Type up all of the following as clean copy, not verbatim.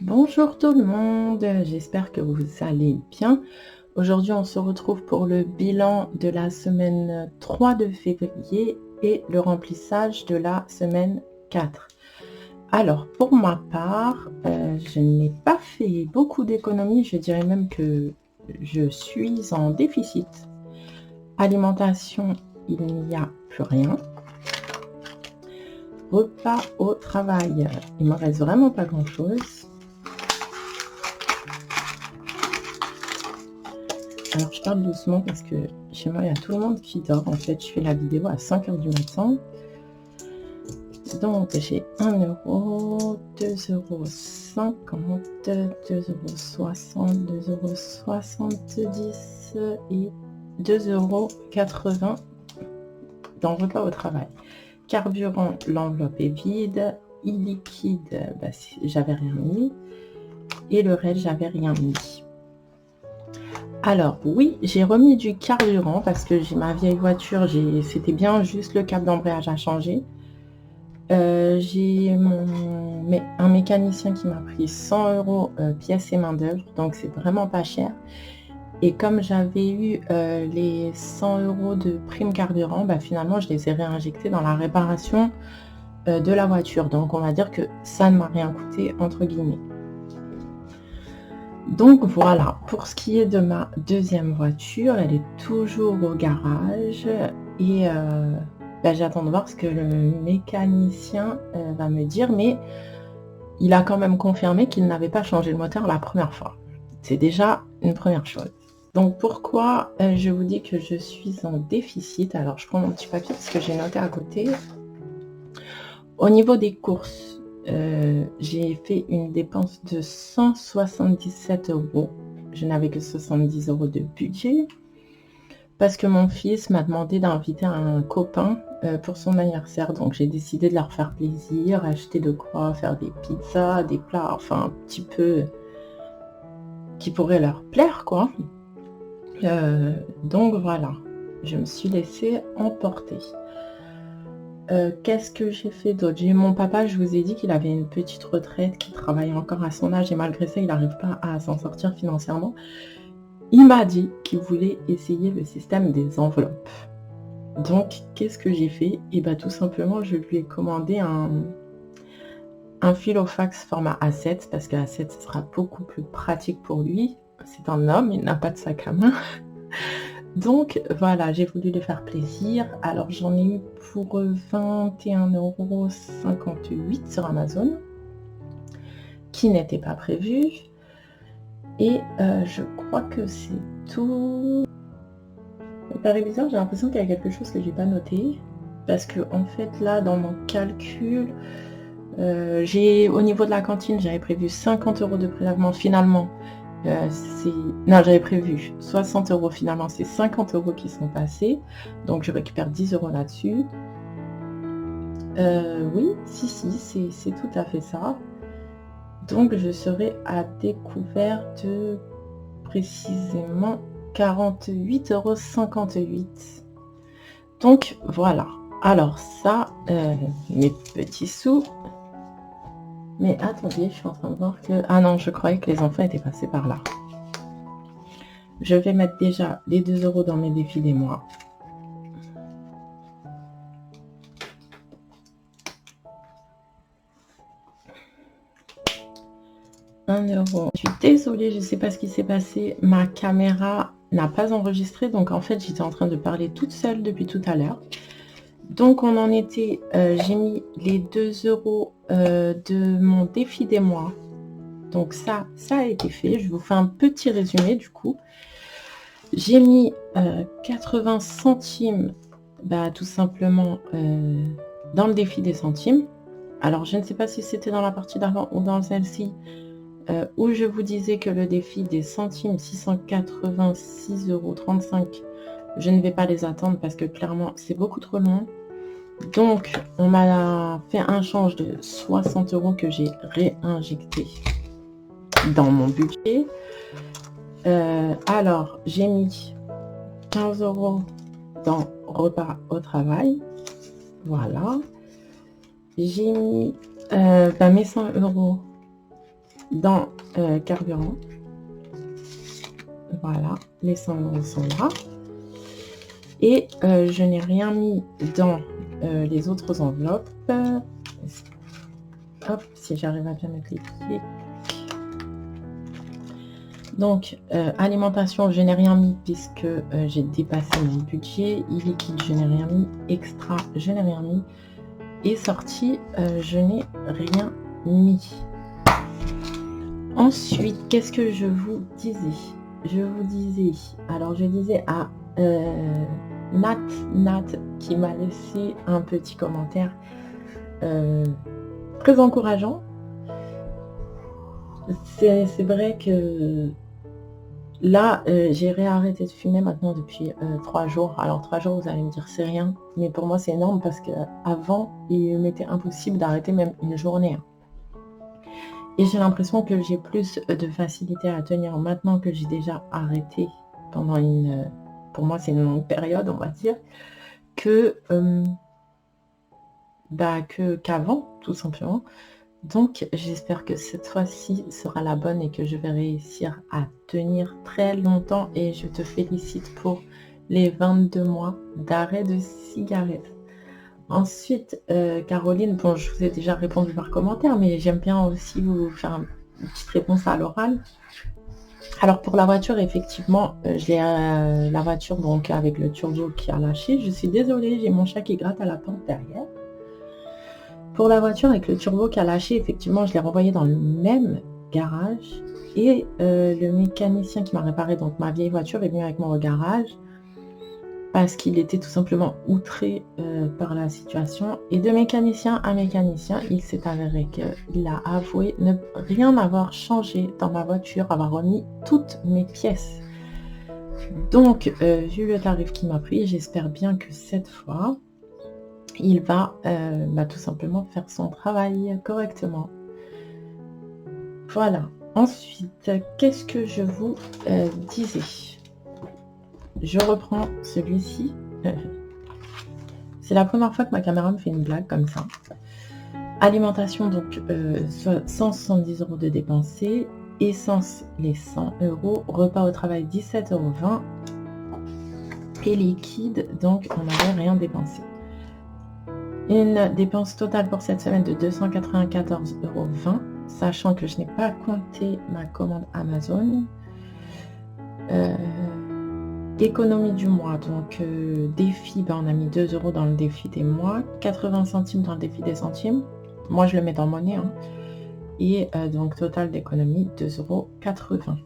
Bonjour tout le monde, j'espère que vous allez bien. Aujourd'hui, on se retrouve pour le bilan de la semaine 3 de février et le remplissage de la semaine 4. Alors, pour ma part, je n'ai pas fait beaucoup d'économies, je dirais même que je suis en déficit. Alimentation, il n'y a plus rien. Repas au travail, il me reste vraiment pas grand-chose. Alors, je parle doucement parce que chez moi, il y a tout le monde qui dort. En fait, je fais la vidéo à 5h du matin. Donc, j'ai 1 €, 2,50 €, 2,60 €, 2,70 € et 2,80 € dans le repas au travail. Carburant, l'enveloppe est vide. E-liquide, j'avais rien mis. Et le reste, j'avais rien mis. Alors oui, j'ai remis du carburant parce que j'ai ma vieille voiture, c'était bien juste le câble d'embrayage à changer. J'ai un mécanicien qui m'a pris 100 € pièces et main d'œuvre, donc c'est vraiment pas cher. Et comme j'avais eu les 100 € de prime carburant, finalement je les ai réinjectés dans la réparation de la voiture. Donc on va dire que ça ne m'a rien coûté entre guillemets. Donc voilà, pour ce qui est de ma deuxième voiture, elle est toujours au garage et j'attends de voir ce que le mécanicien va me dire, mais il a quand même confirmé qu'il n'avait pas changé le moteur la première fois. C'est déjà une première chose. Donc pourquoi je vous dis que je suis en déficit? Alors je prends mon petit papier parce que j'ai noté à côté. Au niveau des courses, j'ai fait une dépense de 177 €. Je n'avais que 70 € de budget parce que mon fils m'a demandé d'inviter un copain pour son anniversaire. Donc j'ai décidé de leur faire plaisir, acheter de quoi faire des pizzas, des plats, enfin un petit peu qui pourraient leur plaire, quoi. Donc voilà, je me suis laissée emporter. Qu'est-ce que j'ai fait d'autre? J'ai eu mon papa, je vous ai dit qu'il avait une petite retraite, qu'il travaille encore à son âge et malgré ça, il n'arrive pas à s'en sortir financièrement. Il m'a dit qu'il voulait essayer le système des enveloppes. Donc, qu'est-ce que j'ai fait? Tout simplement, je lui ai commandé un filofax format A7 parce que A7, ce sera beaucoup plus pratique pour lui. C'est un homme, il n'a pas de sac à main. Donc voilà, j'ai voulu lui faire plaisir. Alors j'en ai eu pour 21,58 € sur Amazon, qui n'était pas prévu. Et je crois que c'est tout. Ça paraît bizarre, j'ai l'impression qu'il y a quelque chose que j'ai pas noté. Parce que en fait là, dans mon calcul, au niveau de la cantine, j'avais prévu 50 € de prélèvement finalement. Non, j'avais prévu 60 € finalement, c'est 50 € qui sont passés, donc je récupère 10 € là-dessus. Oui, si, c'est tout à fait ça. Donc je serai à découvert de précisément 48,58 €. Donc voilà. Alors ça, mes petits sous. Mais attendez, je suis en train de voir que... Ah non, je croyais que les enfants étaient passés par là. Je vais mettre déjà les 2 € dans mes défis des mois. €. Je suis désolée, je ne sais pas ce qui s'est passé. Ma caméra n'a pas enregistré, donc en fait, j'étais en train de parler toute seule depuis tout à l'heure. Donc on en était, j'ai mis les 2 € de mon défi des mois. Donc ça a été fait. Je vous fais un petit résumé du coup. J'ai mis 80 centimes, tout simplement dans le défi des centimes. Alors je ne sais pas si c'était dans la partie d'avant ou dans celle-ci, où je vous disais que le défi des centimes, 686,35 €, je ne vais pas les attendre parce que clairement c'est beaucoup trop long. Donc, on m'a fait un change de 60 € que j'ai réinjecté dans mon budget. Alors, j'ai mis 15 € dans repas au travail. Voilà. J'ai mis mes 100 € dans carburant. Voilà, les 100 € sont là. Et je n'ai rien mis dans les autres enveloppes. Hop, si j'arrive à bien mettre les pieds. Donc, alimentation, je n'ai rien mis puisque j'ai dépassé mon budget. E-liquide, je n'ai rien mis. Extra, je n'ai rien mis. Et sortie, je n'ai rien mis. Ensuite, qu'est-ce que je vous disais? Alors je disais à Nat qui m'a laissé un petit commentaire très encourageant. C'est vrai que là, j'ai réarrêté de fumer maintenant depuis 3 jours. Alors 3 jours, vous allez me dire c'est rien, mais pour moi c'est énorme parce qu'avant, il m'était impossible d'arrêter même une journée. Et j'ai l'impression que j'ai plus de facilité à tenir maintenant que j'ai déjà arrêté pendant pour moi c'est une longue période, on va dire, qu'avant, tout simplement. Donc j'espère que cette fois-ci sera la bonne et que je vais réussir à tenir très longtemps. Et je te félicite pour les 22 mois d'arrêt de cigarette. Ensuite, Caroline, bon, je vous ai déjà répondu par commentaire, mais j'aime bien aussi vous faire une petite réponse à l'oral. Alors pour la voiture, effectivement, j'ai la voiture donc avec le turbo qui a lâché. Je suis désolée, j'ai mon chat qui gratte à la porte derrière. Pour la voiture avec le turbo qui a lâché, effectivement, je l'ai renvoyé dans le même garage. Et le mécanicien qui m'a réparé donc ma vieille voiture est venu avec moi au garage parce qu'il était tout simplement outré par la situation. Et de mécanicien à mécanicien, il s'est avéré qu'il a avoué ne rien avoir changé dans ma voiture, avoir remis toutes mes pièces. Donc, vu le tarif qu'il m'a pris, j'espère bien que cette fois, il va tout simplement faire son travail correctement. Voilà. Ensuite, qu'est-ce que je vous disais ? Je reprends celui-ci. C'est la première fois que ma caméra me fait une blague comme ça. Alimentation, donc 170 € de dépensés. Essence, les 100 €. Repas au travail, 17,20 €. Et liquide, donc on n'avait rien dépensé. Une dépense totale pour cette semaine de 294,20 €, sachant que je n'ai pas compté ma commande Amazon. Économie du mois, donc défi, on a mis 2 € dans le défi des mois, 80 centimes dans le défi des centimes. Moi, je le mets dans monnaie. Hein. Et donc, total d'économie, 2,80 €.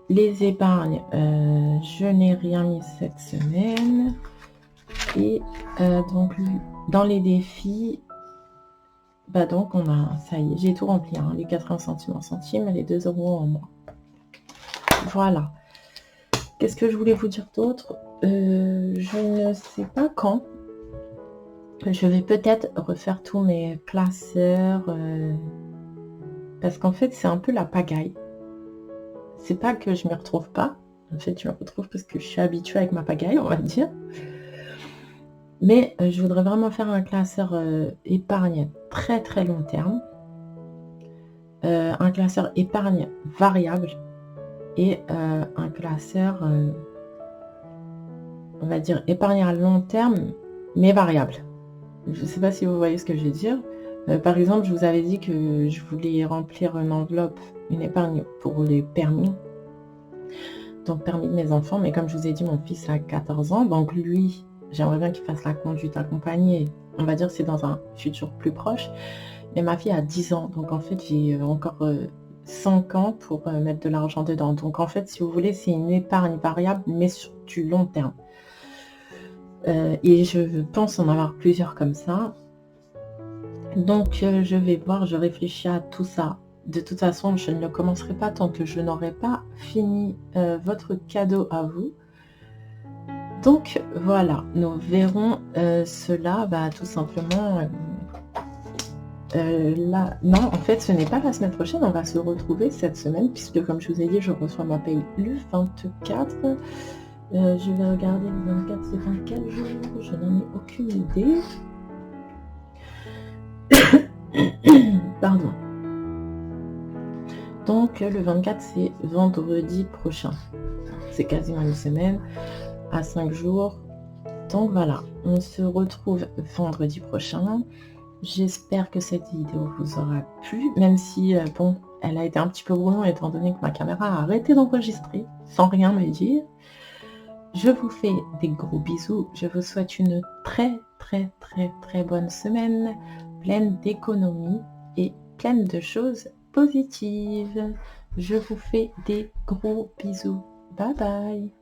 Les épargnes, je n'ai rien mis cette semaine. Et donc, dans les défis, donc on a, ça y est, j'ai tout rempli. Hein, les 80 centimes en centimes et les 2 € en mois. Voilà. Qu'est-ce que je voulais vous dire d'autre ? Je ne sais pas quand. Je vais peut-être refaire tous mes classeurs. Parce qu'en fait, c'est un peu la pagaille. C'est pas que je ne m'y retrouve pas. En fait, je me retrouve parce que je suis habituée avec ma pagaille, on va dire. Mais je voudrais vraiment faire un classeur épargne très très long terme. Un classeur épargne variable. Et un classeur, on va dire, épargne à long terme, mais variable. Je ne sais pas si vous voyez ce que je veux dire. Par exemple, je vous avais dit que je voulais remplir une enveloppe, une épargne pour les permis. Donc, permis de mes enfants. Mais comme je vous ai dit, mon fils a 14 ans. Donc, lui, j'aimerais bien qu'il fasse la conduite accompagnée. On va dire que c'est dans un futur plus proche. Mais ma fille a 10 ans. Donc, en fait, j'ai encore 5 ans pour mettre de l'argent dedans. Donc, en fait, si vous voulez, c'est une épargne variable, mais sur du long terme. Et je pense en avoir plusieurs comme ça. Donc, je vais voir, je réfléchis à tout ça. De toute façon, je ne le commencerai pas tant que je n'aurai pas fini votre cadeau à vous. Donc, voilà, nous verrons cela tout simplement. Là, non, en fait, ce n'est pas la semaine prochaine, on va se retrouver cette semaine, puisque comme je vous ai dit, je reçois ma paye le 24. Je vais regarder le 24, c'est dans quel jour, je n'en ai aucune idée. Pardon. Donc le 24, c'est vendredi prochain. C'est quasiment une semaine, à 5 jours. Donc voilà, on se retrouve vendredi prochain. J'espère que cette vidéo vous aura plu, même si, bon, elle a été un petit peu brouillon étant donné que ma caméra a arrêté d'enregistrer, sans rien me dire. Je vous fais des gros bisous. Je vous souhaite une très bonne semaine, pleine d'économie et pleine de choses positives. Je vous fais des gros bisous. Bye bye.